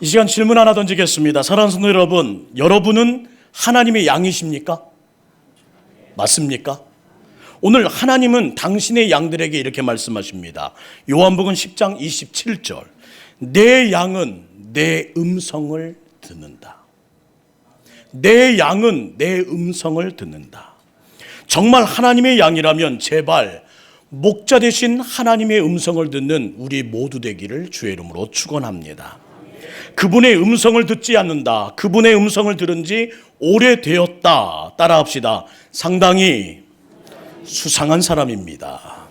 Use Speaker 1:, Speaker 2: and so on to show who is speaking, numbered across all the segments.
Speaker 1: 이 시간 질문 하나 던지겠습니다. 사랑하는 성도 여러분, 여러분은 하나님의 양이십니까? 맞습니까? 오늘 하나님은 당신의 양들에게 이렇게 말씀하십니다. 요한복음 10장 27절. 내 양은 내 음성을 듣는다. 내 양은 내 음성을 듣는다. 정말 하나님의 양이라면 제발 목자 되신 하나님의 음성을 듣는 우리 모두 되기를 주의 이름으로 축원합니다. 그분의 음성을 듣지 않는다. 그분의 음성을 들은 지 오래되었다. 따라합시다. 상당히 수상한 사람입니다.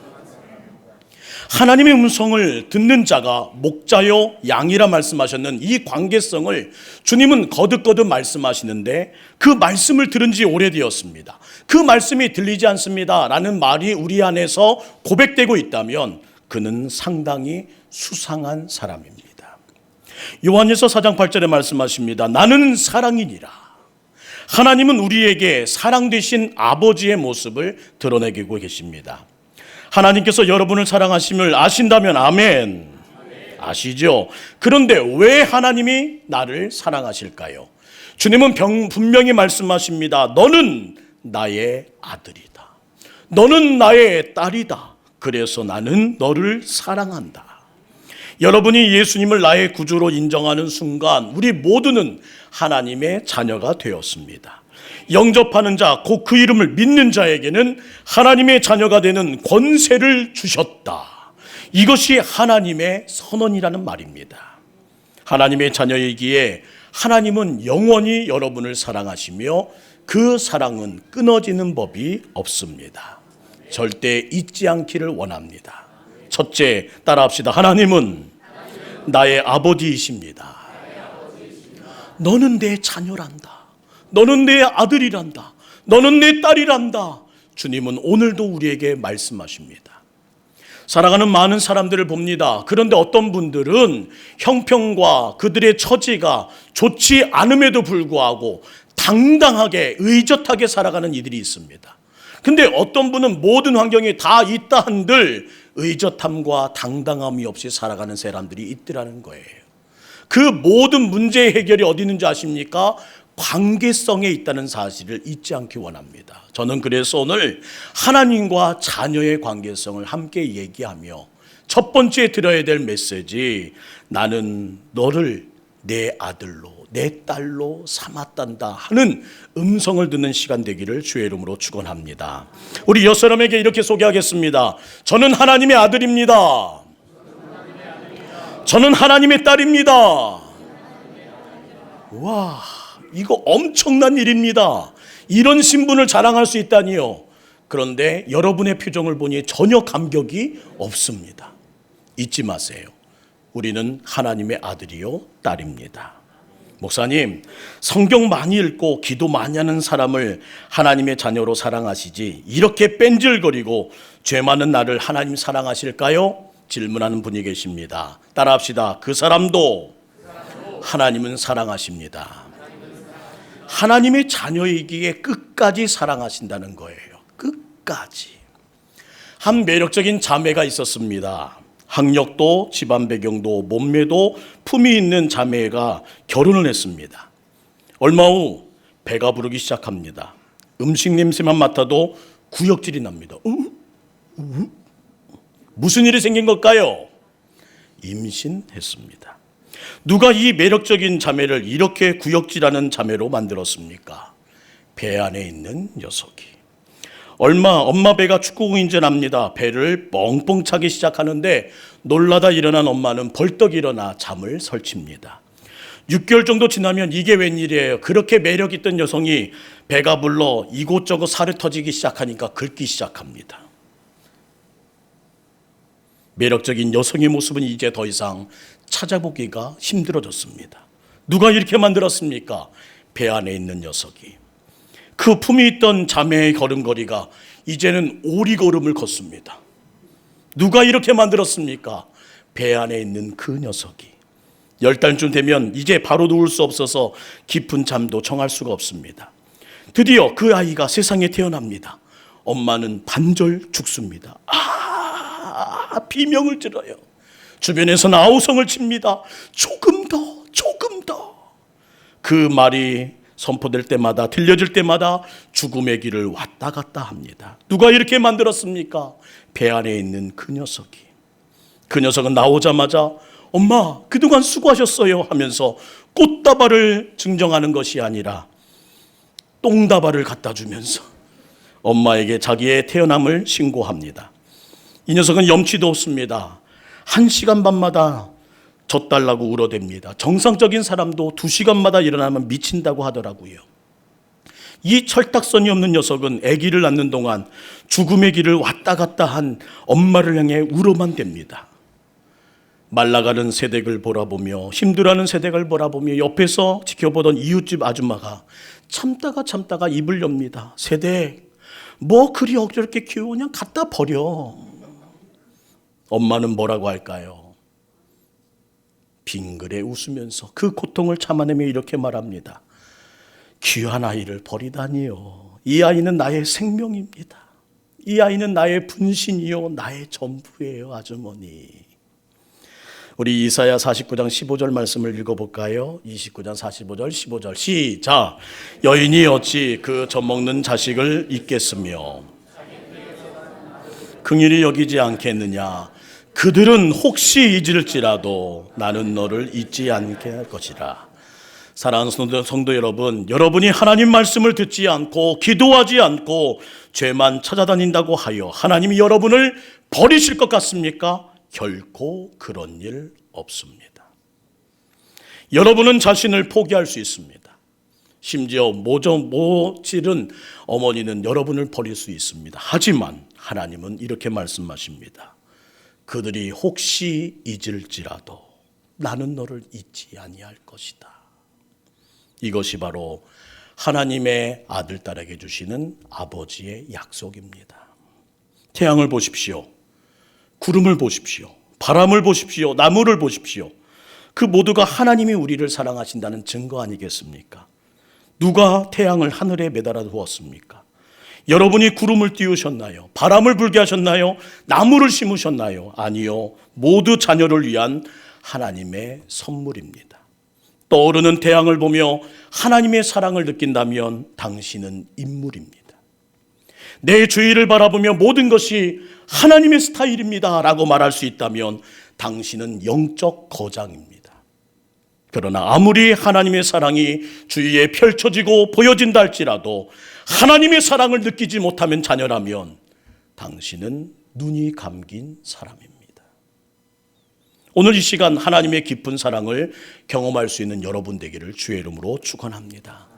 Speaker 1: 하나님의 음성을 듣는 자가 목자요 양이라 말씀하셨는 이 관계성을 주님은 거듭거듭 말씀하시는데, 그 말씀을 들은 지 오래되었습니다. 그 말씀이 들리지 않습니다 라는 말이 우리 안에서 고백되고 있다면 그는 상당히 수상한 사람입니다. 요한일서 4장 8절에 말씀하십니다. 나는 사랑이니라. 하나님은 우리에게 사랑 되신 아버지의 모습을 드러내고 계십니다. 하나님께서 여러분을 사랑하심을 아신다면 아멘. 아시죠? 그런데 왜 하나님이 나를 사랑하실까요? 주님은 분명히 말씀하십니다. 너는 나의 아들이다. 너는 나의 딸이다. 그래서 나는 너를 사랑한다. 여러분이 예수님을 나의 구주로 인정하는 순간 우리 모두는 하나님의 자녀가 되었습니다. 영접하는 자, 곧 그 이름을 믿는 자에게는 하나님의 자녀가 되는 권세를 주셨다. 이것이 하나님의 선언이라는 말입니다. 하나님의 자녀이기에 하나님은 영원히 여러분을 사랑하시며 그 사랑은 끊어지는 법이 없습니다. 절대 잊지 않기를 원합니다. 첫째, 따라합시다. 하나님은 나의 아버지이십니다. 너는 내 자녀란다. 너는 내 아들이란다. 너는 내 딸이란다. 주님은 오늘도 우리에게 말씀하십니다. 살아가는 많은 사람들을 봅니다. 그런데 어떤 분들은 형편과 그들의 처지가 좋지 않음에도 불구하고 당당하게 의젓하게 살아가는 이들이 있습니다. 근데 어떤 분은 모든 환경이 다 있다 한들 의젓함과 당당함이 없이 살아가는 사람들이 있더라는 거예요. 그 모든 문제의 해결이 어디 있는지 아십니까? 관계성에 있다는 사실을 잊지 않기 원합니다. 저는 그래서 오늘 하나님과 자녀의 관계성을 함께 얘기하며 첫 번째 들어야 될 메시지, 나는 너를 내 아들로 내 딸로 삼았단다 하는 음성을 듣는 시간 되기를 주의 이름으로 축원합니다. 우리 여섯 사람에게 이렇게 소개하겠습니다. 저는 하나님의 아들입니다. 저는 하나님의 딸입니다. 와, 이거 엄청난 일입니다. 이런 신분을 자랑할 수 있다니요. 그런데 여러분의 표정을 보니 전혀 감격이 없습니다. 잊지 마세요. 우리는 하나님의 아들이요 딸입니다. 목사님, 성경 많이 읽고 기도 많이 하는 사람을 하나님의 자녀로 사랑하시지 이렇게 뺀질거리고 죄 많은 나를 하나님 사랑하실까요? 질문하는 분이 계십니다. 따라합시다. 그 사람도 하나님은 사랑하십니다. 하나님의 자녀이기에 끝까지 사랑하신다는 거예요. 끝까지. 한 매력적인 자매가 있었습니다. 학력도 집안 배경도 몸매도 품이 있는 자매가 결혼을 했습니다. 얼마 후 배가 부르기 시작합니다. 음식 냄새만 맡아도 구역질이 납니다. 무슨 일이 생긴 걸까요? 임신했습니다. 누가 이 매력적인 자매를 이렇게 구역질하는 자매로 만들었습니까? 배 안에 있는 녀석이. 엄마 배가 축구공인전합니다. 배를 뻥뻥 차기 시작하는데 놀라다 일어난 엄마는 벌떡 일어나 잠을 설칩니다. 6개월 정도 지나면 이게 웬일이에요? 그렇게 매력 있던 여성이 배가 불러 이곳저곳 살이 터지기 시작하니까 긁기 시작합니다. 매력적인 여성의 모습은 이제 더 이상 찾아보기가 힘들어졌습니다. 누가 이렇게 만들었습니까? 배 안에 있는 녀석이. 그 품이 있던 자매의 걸음걸이가 이제는 오리걸음을 걷습니다. 누가 이렇게 만들었습니까? 배 안에 있는 그 녀석이. 10달쯤 되면 이제 바로 누울 수 없어서 깊은 잠도 청할 수가 없습니다. 드디어 그 아이가 세상에 태어납니다. 엄마는 반절 죽습니다. 비명을 질러요. 주변에서는 아우성을 칩니다. 조금 그 말이 선포될 때마다, 들려질 때마다 죽음의 길을 왔다 갔다 합니다. 누가 이렇게 만들었습니까? 배 안에 있는 그 녀석이. 그 녀석은 나오자마자 엄마 그동안 수고하셨어요 하면서 꽃다발을 증정하는 것이 아니라 똥다발을 갖다 주면서 엄마에게 자기의 태어남을 신고합니다. 이 녀석은 염치도 없습니다. 1시간 반마다 젖달라고 울어댑니다. 정상적인 사람도 2시간마다 일어나면 미친다고 하더라고요. 이 철딱선이 없는 녀석은 아기를 낳는 동안 죽음의 길을 왔다 갔다 한 엄마를 향해 울어만 댑니다. 말라가는 새댁을 보라보며 힘들어하는 새댁을 보라보며 옆에서 지켜보던 이웃집 아줌마가 참다가 입을 엽니다. 새댁 뭐 그리 억지럽게 키우고 그냥 갖다 버려. 엄마는 뭐라고 할까요? 빙그레 웃으면서 그 고통을 참아내며 이렇게 말합니다. 귀한 아이를 버리다니요. 이 아이는 나의 생명입니다. 이 아이는 나의 분신이요 나의 전부예요. 아주머니. 우리 이사야 49장 15절 말씀을 읽어볼까요? 29장 45절 15절 시작. 여인이 어찌 그 젖먹는 자식을 잊겠으며 긍휼히 여기지 않겠느냐. 그들은 혹시 잊을지라도 나는 너를 잊지 않게 할 것이라. 사랑하는 성도 여러분, 여러분이 하나님 말씀을 듣지 않고 기도하지 않고 죄만 찾아다닌다고 하여 하나님이 여러분을 버리실 것 같습니까? 결코 그런 일 없습니다. 여러분은 자신을 포기할 수 있습니다. 심지어 모질은 어머니는 여러분을 버릴 수 있습니다. 하지만 하나님은 이렇게 말씀하십니다. 그들이 혹시 잊을지라도 나는 너를 잊지 아니할 것이다. 이것이 바로 하나님의 아들, 딸에게 주시는 아버지의 약속입니다. 태양을 보십시오. 구름을 보십시오. 바람을 보십시오. 나무를 보십시오. 그 모두가 하나님이 우리를 사랑하신다는 증거 아니겠습니까? 누가 태양을 하늘에 매달아 두었습니까? 여러분이 구름을 띄우셨나요? 바람을 불게 하셨나요? 나무를 심으셨나요? 아니요. 모두 자녀를 위한 하나님의 선물입니다. 떠오르는 태양을 보며 하나님의 사랑을 느낀다면 당신은 인물입니다. 내 주위를 바라보며 모든 것이 하나님의 스타일입니다 라고 말할 수 있다면 당신은 영적 거장입니다. 그러나 아무리 하나님의 사랑이 주위에 펼쳐지고 보여진다 할지라도 하나님의 사랑을 느끼지 못하면 자녀라면 당신은 눈이 감긴 사람입니다. 오늘 이 시간 하나님의 깊은 사랑을 경험할 수 있는 여러분 되기를 주의 이름으로 축원합니다.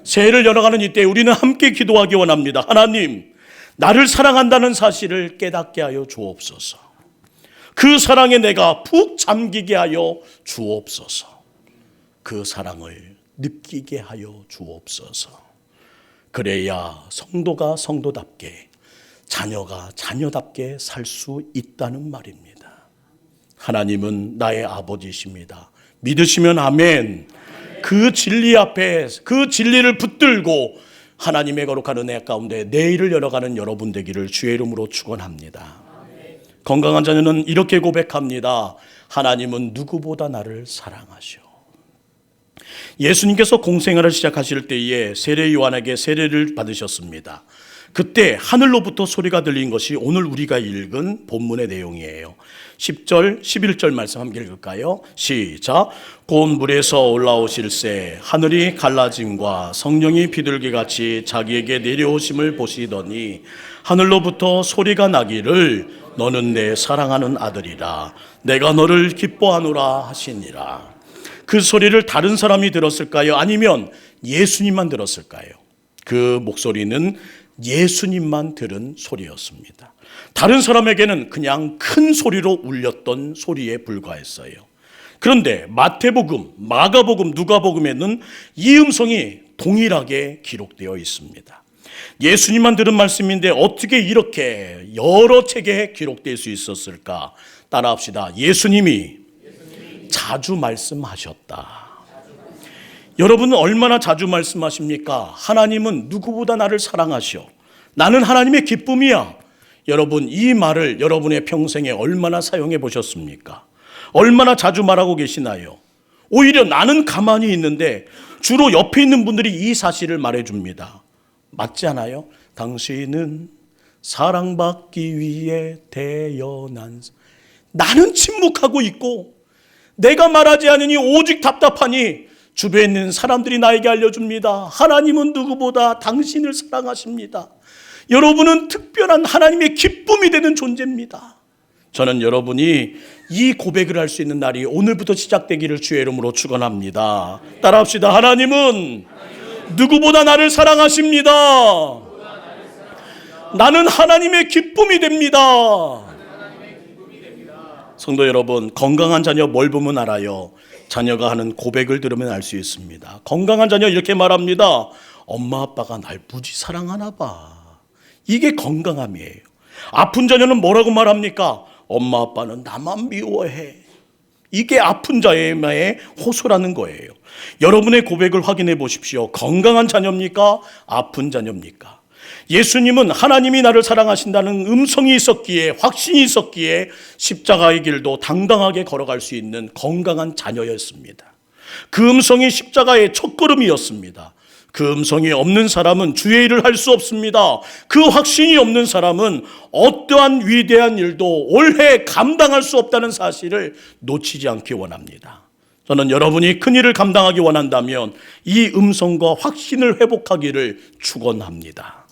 Speaker 1: 새해를 열어가는 이때 우리는 함께 기도하기 원합니다. 하나님, 나를 사랑한다는 사실을 깨닫게 하여 주옵소서. 그 사랑에 내가 푹 잠기게 하여 주옵소서. 그 사랑을 느끼게 하여 주옵소서. 그래야 성도가 성도답게, 자녀가 자녀답게 살 수 있다는 말입니다. 하나님은 나의 아버지십니다. 믿으시면 아멘. 그 진리 앞에 그 진리를 붙들고 하나님의 거룩한 은혜 가운데 내일을 열어가는 여러분 되기를 주의 이름으로 축원합니다. 건강한 자녀는 이렇게 고백합니다. 하나님은 누구보다 나를 사랑하셔. 예수님께서 공생활을 시작하실 때에 세례 요한에게 세례를 받으셨습니다. 그때 하늘로부터 소리가 들린 것이 오늘 우리가 읽은 본문의 내용이에요. 10절, 11절 말씀 함께 읽을까요? 시작. 곧 물에서 올라오실새 하늘이 갈라짐과 성령이 비둘기같이 자기에게 내려오심을 보시더니 하늘로부터 소리가 나기를 너는 내 사랑하는 아들이라 내가 너를 기뻐하노라 하시니라. 그 소리를 다른 사람이 들었을까요? 아니면 예수님만 들었을까요? 그 목소리는 예수님만 들은 소리였습니다. 다른 사람에게는 그냥 큰 소리로 울렸던 소리에 불과했어요. 그런데 마태복음, 마가복음, 누가복음에는 이 음성이 동일하게 기록되어 있습니다. 예수님만 들은 말씀인데 어떻게 이렇게 여러 책에 기록될 수 있었을까? 따라합시다. 예수님이 자주 말씀하셨다. 여러분은 얼마나 자주 말씀하십니까? 하나님은 누구보다 나를 사랑하시오. 나는 하나님의 기쁨이야. 여러분, 이 말을 여러분의 평생에 얼마나 사용해 보셨습니까? 얼마나 자주 말하고 계시나요? 오히려 나는 가만히 있는데 주로 옆에 있는 분들이 이 사실을 말해줍니다. 맞지 않아요? 당신은 사랑받기 위해 태어난. 나는 침묵하고 있고 내가 말하지 않으니 오직 답답하니 주변에 있는 사람들이 나에게 알려줍니다. 하나님은 누구보다 당신을 사랑하십니다. 여러분은 특별한 하나님의 기쁨이 되는 존재입니다. 저는 여러분이 이 고백을 할 수 있는 날이 오늘부터 시작되기를 주의 이름으로 축원합니다. 따라합시다. 하나님은 누구보다 나를 사랑하십니다. 나는 하나님의 기쁨이 됩니다. 성도 여러분, 건강한 자녀 뭘 보면 알아요? 자녀가 하는 고백을 들으면 알 수 있습니다. 건강한 자녀 이렇게 말합니다. 엄마 아빠가 날 무지 사랑하나 봐. 이게 건강함이에요. 아픈 자녀는 뭐라고 말합니까? 엄마 아빠는 나만 미워해. 이게 아픈 자의 호소라는 거예요. 여러분의 고백을 확인해 보십시오. 건강한 자녀입니까? 아픈 자녀입니까? 예수님은 하나님이 나를 사랑하신다는 음성이 있었기에, 확신이 있었기에 십자가의 길도 당당하게 걸어갈 수 있는 건강한 자녀였습니다. 그 음성이 십자가의 첫걸음이었습니다. 그 음성이 없는 사람은 주의 일을 할 수 없습니다. 그 확신이 없는 사람은 어떠한 위대한 일도 올해 감당할 수 없다는 사실을 놓치지 않기 원합니다. 저는 여러분이 큰 일을 감당하기 원한다면 이 음성과 확신을 회복하기를 축원합니다.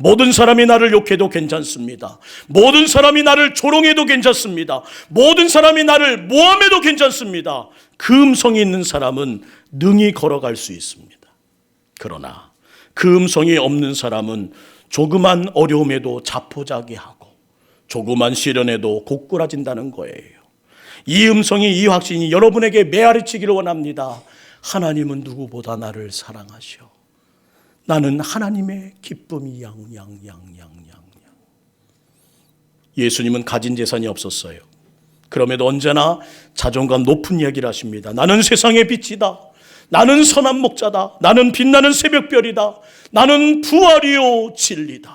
Speaker 1: 모든 사람이 나를 욕해도 괜찮습니다. 모든 사람이 나를 조롱해도 괜찮습니다. 모든 사람이 나를 모함해도 괜찮습니다. 그 음성이 있는 사람은 능히 걸어갈 수 있습니다. 그러나 그 음성이 없는 사람은 조그만 어려움에도 자포자기하고 조그만 시련에도 고꾸라진다는 거예요. 이 음성이, 이 확신이 여러분에게 메아리치기를 원합니다. 하나님은 누구보다 나를 사랑하셔. 나는 하나님의 기쁨이 양양양양양. 예수님은 가진 재산이 없었어요. 그럼에도 언제나 자존감 높은 이야기를 하십니다. 나는 세상의 빛이다. 나는 선한 목자다. 나는 빛나는 새벽별이다. 나는 부활이요 진리다.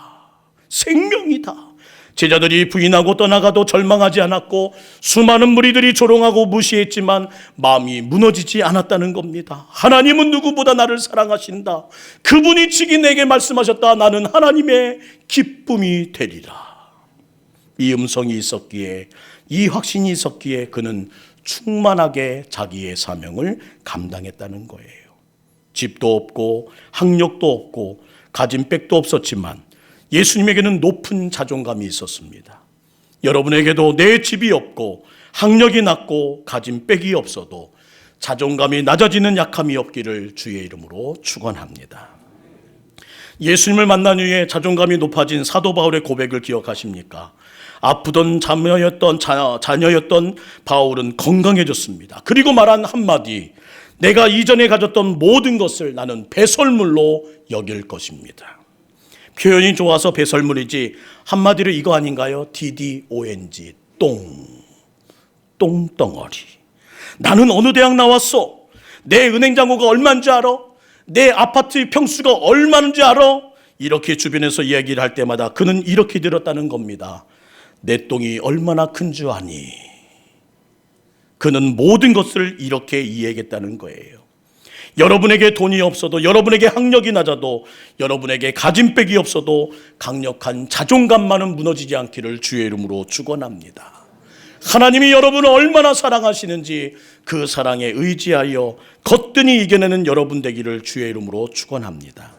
Speaker 1: 생명이다. 제자들이 부인하고 떠나가도 절망하지 않았고 수많은 무리들이 조롱하고 무시했지만 마음이 무너지지 않았다는 겁니다. 하나님은 누구보다 나를 사랑하신다. 그분이 직이 내게 말씀하셨다. 나는 하나님의 기쁨이 되리라. 이 음성이 있었기에, 이 확신이 있었기에 그는 충만하게 자기의 사명을 감당했다는 거예요. 집도 없고 학력도 없고 가진 백도 없었지만 예수님에게는 높은 자존감이 있었습니다. 여러분에게도 내 집이 없고 학력이 낮고 가진 백이 없어도 자존감이 낮아지는 약함이 없기를 주의 이름으로 축원합니다. 예수님을 만난 후에 자존감이 높아진 사도 바울의 고백을 기억하십니까? 아프던 자녀였던 바울은 건강해졌습니다. 그리고 말한 한마디, 내가 이전에 가졌던 모든 것을 나는 배설물로 여길 것입니다. 표현이 좋아서 배설물이지 한마디로 이거 아닌가요? DDONG, 똥덩어리. 나는 어느 대학 나왔어? 내 은행잔고가 얼마인지 알아? 내 아파트 평수가 얼마인지 알아? 이렇게 주변에서 이야기를 할 때마다 그는 이렇게 들었다는 겁니다. 내 똥이 얼마나 큰 줄 아니? 그는 모든 것을 이렇게 이해하겠다는 거예요. 여러분에게 돈이 없어도, 여러분에게 학력이 낮아도, 여러분에게 가진 백이 없어도 강력한 자존감만은 무너지지 않기를 주의 이름으로 축원합니다. 하나님이 여러분을 얼마나 사랑하시는지 그 사랑에 의지하여 거뜬히 이겨내는 여러분 되기를 주의 이름으로 축원합니다.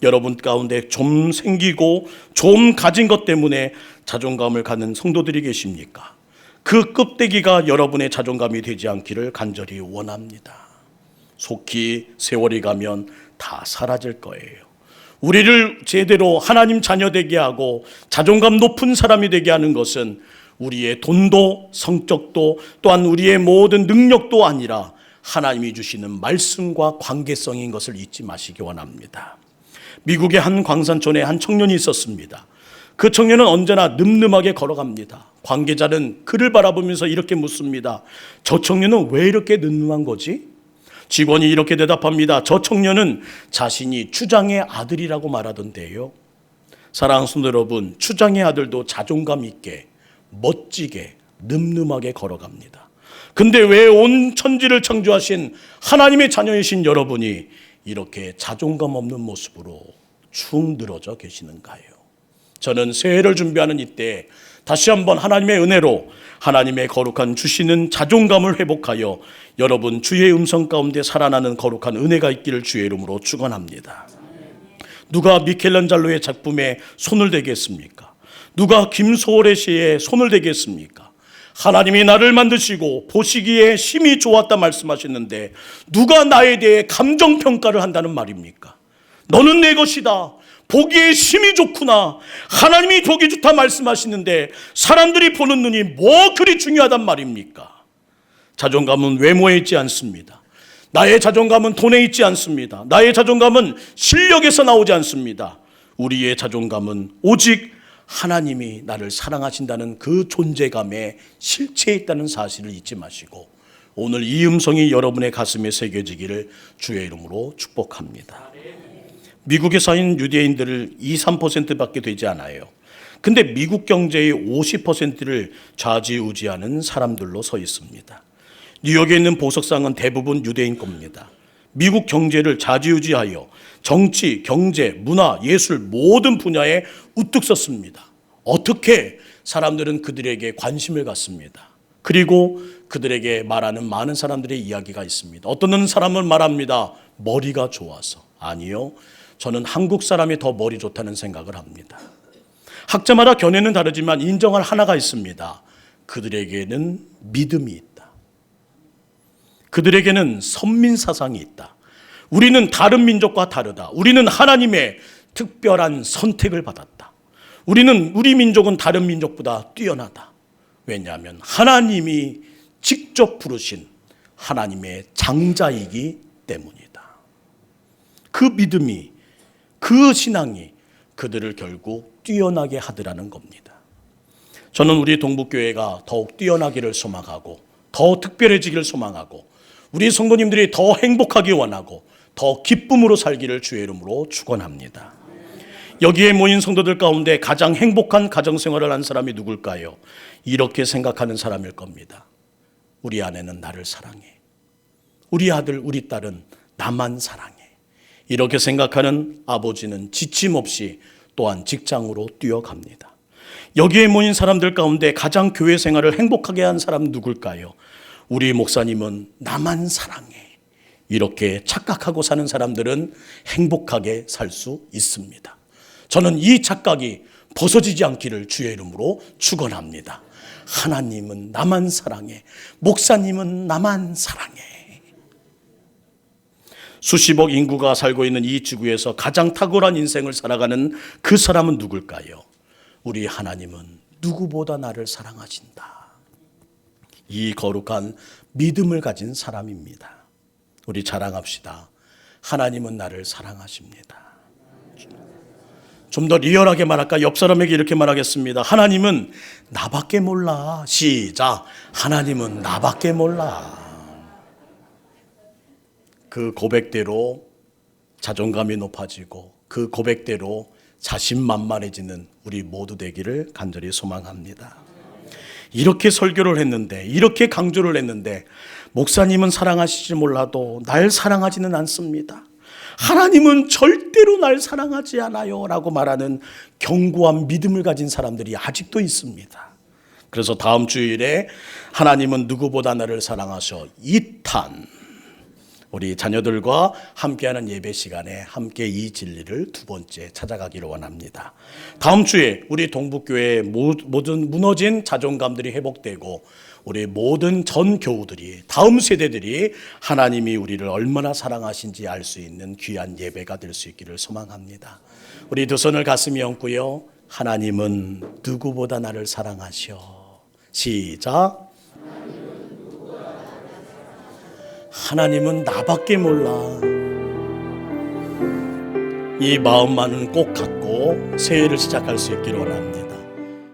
Speaker 1: 여러분 가운데 좀 생기고 좀 가진 것 때문에 자존감을 갖는 성도들이 계십니까? 그 껍데기가 여러분의 자존감이 되지 않기를 간절히 원합니다. 속히 세월이 가면 다 사라질 거예요. 우리를 제대로 하나님 자녀 되게 하고 자존감 높은 사람이 되게 하는 것은 우리의 돈도 성적도 또한 우리의 모든 능력도 아니라 하나님이 주시는 말씀과 관계성인 것을 잊지 마시기 원합니다. 미국의 한 광산촌에 한 청년이 있었습니다. 그 청년은 언제나 늠름하게 걸어갑니다. 관계자는 그를 바라보면서 이렇게 묻습니다. 저 청년은 왜 이렇게 늠름한 거지? 직원이 이렇게 대답합니다. 저 청년은 자신이 추장의 아들이라고 말하던데요. 사랑하는 성도 여러분, 추장의 아들도 자존감 있게 멋지게 늠름하게 걸어갑니다. 근데 왜 온 천지를 창조하신 하나님의 자녀이신 여러분이 이렇게 자존감 없는 모습으로 축 늘어져 계시는가요? 저는 새해를 준비하는 이때 다시 한번 하나님의 은혜로 하나님의 거룩한 주시는 자존감을 회복하여 여러분 주의 음성 가운데 살아나는 거룩한 은혜가 있기를 주의 이름으로 축원합니다. 누가 미켈란젤로의 작품에 손을 대겠습니까? 누가 김소월의 시에 손을 대겠습니까? 하나님이 나를 만드시고 보시기에 심히 좋았다 말씀하셨는데 누가 나에 대해 감정평가를 한다는 말입니까? 너는 내 것이다, 보기에 심히 좋구나, 하나님이 보기 좋다 말씀하시는데 사람들이 보는 눈이 뭐 그리 중요하단 말입니까? 자존감은 외모에 있지 않습니다. 나의 자존감은 돈에 있지 않습니다. 나의 자존감은 실력에서 나오지 않습니다. 우리의 자존감은 오직 하나님이 나를 사랑하신다는 그 존재감에 실체에 있다는 사실을 잊지 마시고 오늘 이 음성이 여러분의 가슴에 새겨지기를 주의 이름으로 축복합니다. 미국에 사는 유대인들을 2~3%밖에 되지 않아요. 근데 미국 경제의 50%를 좌지우지하는 사람들로 서 있습니다. 뉴욕에 있는 보석상은 대부분 유대인 겁니다. 미국 경제를 좌지우지하여 정치, 경제, 문화, 예술 모든 분야에 우뚝 섰습니다. 어떻게 사람들은 그들에게 관심을 갖습니다. 그리고 그들에게 말하는 많은 사람들의 이야기가 있습니다. 어떤 사람은 말합니다. 머리가 좋아서. 아니요, 저는 한국 사람이 더 머리 좋다는 생각을 합니다. 학자마다 견해는 다르지만 인정할 하나가 있습니다. 그들에게는 믿음이 있다. 그들에게는 선민사상이 있다. 우리는 다른 민족과 다르다. 우리는 하나님의 특별한 선택을 받았다. 우리 민족은 다른 민족보다 뛰어나다. 왜냐하면 하나님이 직접 부르신 하나님의 장자이기 때문이다. 그 믿음이, 그 신앙이 그들을 결국 뛰어나게 하더라는 겁니다. 저는 우리 동북교회가 더욱 뛰어나기를 소망하고 더 특별해지기를 소망하고 우리 성도님들이 더 행복하기 원하고 더 기쁨으로 살기를 주의 이름으로 축원합니다. 여기에 모인 성도들 가운데 가장 행복한 가정생활을 한 사람이 누굴까요? 이렇게 생각하는 사람일 겁니다. 우리 아내는 나를 사랑해. 우리 아들, 우리 딸은 나만 사랑해. 이렇게 생각하는 아버지는 지침 없이 또한 직장으로 뛰어갑니다. 여기에 모인 사람들 가운데 가장 교회 생활을 행복하게 한 사람은 누굴까요? 우리 목사님은 나만 사랑해. 이렇게 착각하고 사는 사람들은 행복하게 살 수 있습니다. 저는 이 착각이 벗어지지 않기를 주의 이름으로 축원합니다. 하나님은 나만 사랑해. 목사님은 나만 사랑해. 수십억 인구가 살고 있는 이 지구에서 가장 탁월한 인생을 살아가는 그 사람은 누굴까요? 우리 하나님은 누구보다 나를 사랑하신다. 이 거룩한 믿음을 가진 사람입니다. 우리 자랑합시다. 하나님은 나를 사랑하십니다. 좀 더 리얼하게 말할까? 옆 사람에게 이렇게 말하겠습니다. 하나님은 나밖에 몰라. 시작. 하나님은 나밖에 몰라. 그 고백대로 자존감이 높아지고 그 고백대로 자신만만해지는 우리 모두 되기를 간절히 소망합니다. 이렇게 설교를 했는데, 이렇게 강조를 했는데 목사님은 사랑하시지 몰라도 날 사랑하지는 않습니다. 하나님은 절대로 날 사랑하지 않아요 라고 말하는 견고한 믿음을 가진 사람들이 아직도 있습니다. 그래서 다음 주일에 하나님은 누구보다 나를 사랑하셔 2탄 우리 자녀들과 함께하는 예배 시간에 함께 이 진리를 두 번째 찾아가기를 원합니다. 다음 주에 우리 동북교회의 모든 무너진 자존감들이 회복되고 우리 모든 전 교우들이, 다음 세대들이 하나님이 우리를 얼마나 사랑하신지 알 수 있는 귀한 예배가 될 수 있기를 소망합니다. 우리 두 손을 가슴에 얹고요. 하나님은 누구보다 나를 사랑하셔. 시작. 하나님은 나밖에 몰라. 이 마음만은 꼭 갖고 새해를 시작할 수 있기를 원합니다.